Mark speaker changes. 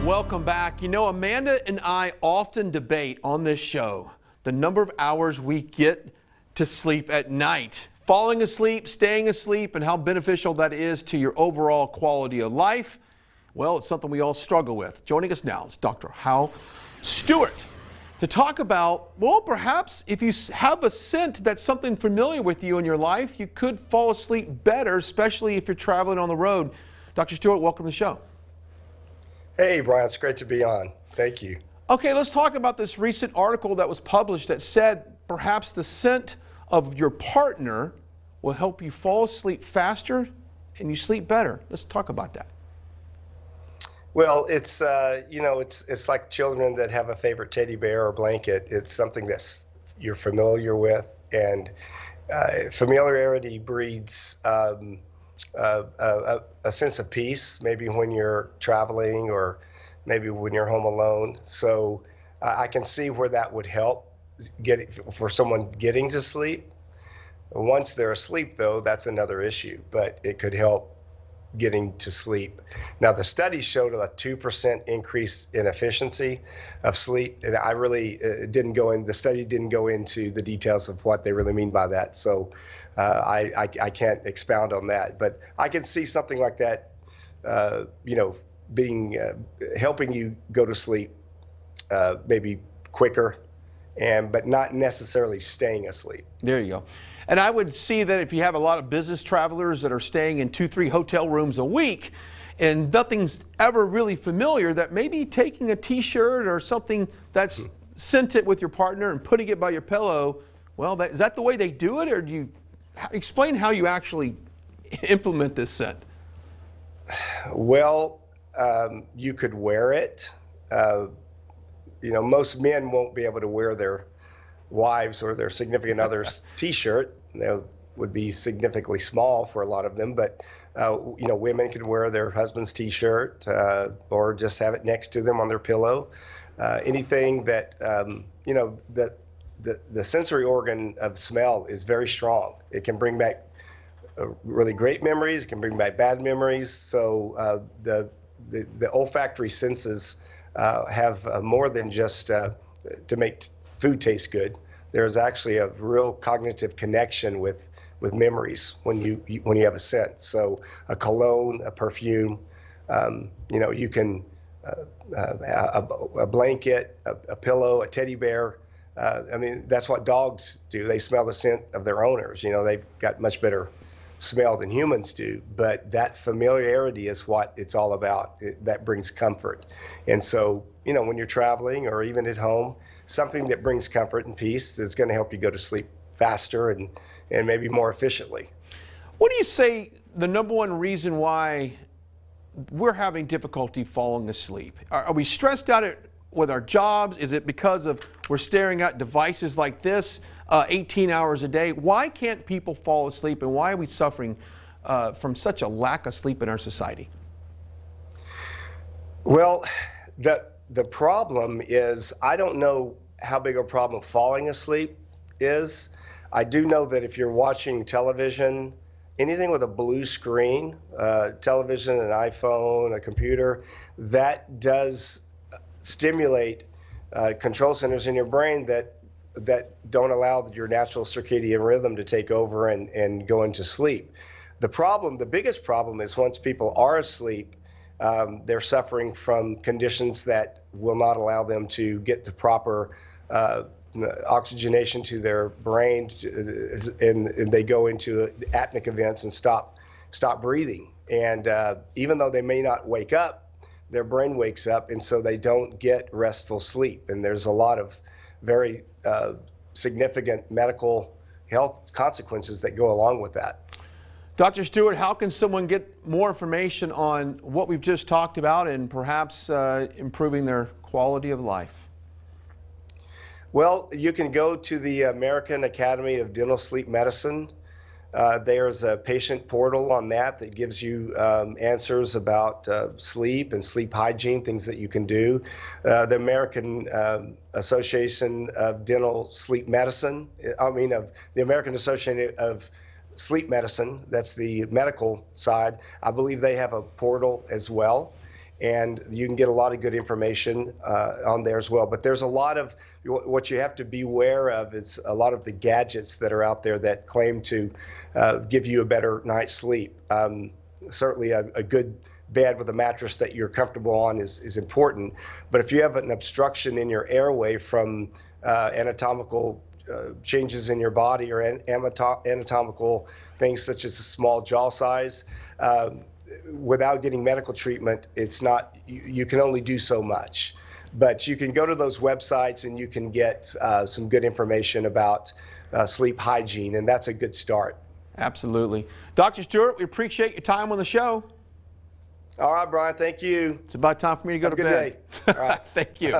Speaker 1: Welcome back. You know, Amanda and I often debate on this show the number of hours we get to sleep at night. Falling asleep, staying asleep, and how beneficial that is to your overall quality of life. Well, it's something we all struggle with. Joining us now is Dr. Hal Stewart to talk about, well, perhaps if you have a scent that's something familiar with you in your life, you could fall asleep better, especially if you're traveling on the road. Dr. Stewart, welcome to the show.
Speaker 2: Hey, Brian, it's great to be on. Thank you.
Speaker 1: Okay, let's talk about this recent article that was published that said perhaps the scent of your partner will help you fall asleep faster and you sleep better. Let's talk about that.
Speaker 2: Well, it's it's like children that have a favorite teddy bear or blanket. It's something that's you're familiar with, and familiarity breeds a sense of peace, maybe when you're traveling or maybe when you're home alone. So I can see where that would help for someone getting to sleep. Once they're asleep, though, that's another issue, but it could help getting to sleep. Now, the study showed a 2% increase in efficiency of sleep, and I really the study didn't go into the details of what they really mean by that, so I can't expound on that. But I can see something like that, being helping you go to sleep maybe quicker, but not necessarily staying asleep.
Speaker 1: There you go. And I would see that if you have a lot of business travelers that are staying in 2-3 hotel rooms a week and nothing's ever really familiar, that maybe taking a t-shirt or something that's scented with your partner and putting it by your pillow, well, is that the way they do it, or do you explain how you actually implement this scent?
Speaker 2: Well, you could wear it. Most men won't be able to wear their wives or their significant other's t-shirt. That would be significantly small for a lot of them, but women can wear their husband's t-shirt or just have it next to them on their pillow. Anything that the sensory organ of smell is very strong. It can bring back really great memories. It can bring back bad memories. So the olfactory senses have more than just to make food tastes good. There's actually a real cognitive connection with memories when you have a scent. So a cologne, a perfume, you can a blanket, a pillow, a teddy bear. That's what dogs do. They smell the scent of their owners. They've got much better smell than humans do, but that familiarity is what it's all about. That brings comfort. And so, when you're traveling or even at home, something that brings comfort and peace is going to help you go to sleep faster and maybe more efficiently.
Speaker 1: What do you say the number one reason why we're having difficulty falling asleep? Are we stressed out with our jobs? Is it because of we're staring at devices like this 18 hours a day? Why can't people fall asleep, and why are we suffering from such a lack of sleep in our society?
Speaker 2: Well, the problem is, I don't know how big a problem falling asleep is. I do know that if you're watching television, anything with a blue screen, television, an iPhone, a computer, that does stimulate control centers in your brain that don't allow your natural circadian rhythm to take over and go into sleep. The biggest problem is once people are asleep, they're suffering from conditions that will not allow them to get the proper oxygenation to their brain, and they go into apneic events and stop breathing. And even though they may not wake up, their brain wakes up, and so they don't get restful sleep. And there's a lot of very significant medical health consequences that go along with that.
Speaker 1: Dr. Stewart, how can someone get more information on what we've just talked about and perhaps improving their quality of life?
Speaker 2: Well, you can go to the American Academy of Dental Sleep Medicine. There's a patient portal on that gives you answers about sleep and sleep hygiene, things that you can do. The American Association of Dental Sleep Medicine, of the American Association of Sleep Medicine, that's the medical side. I believe they have a portal as well. and you can get a lot of good information on there as well. But there's a lot of what you have to beware of is a lot of the gadgets that are out there that claim to give you a better night's sleep. Certainly a good bed with a mattress that you're comfortable on is important. But if you have an obstruction in your airway from anatomical changes in your body or anatomical things such as a small jaw size, without getting medical treatment, it's not, you can only do so much. But you can go to those websites and you can get some good information about sleep hygiene, and that's a good start.
Speaker 1: Absolutely. Dr. Stewart, we appreciate your time on the show.
Speaker 2: All right, Brian, thank you.
Speaker 1: It's about time for me to go to bed.
Speaker 2: Have a good day. All right.
Speaker 1: Thank you.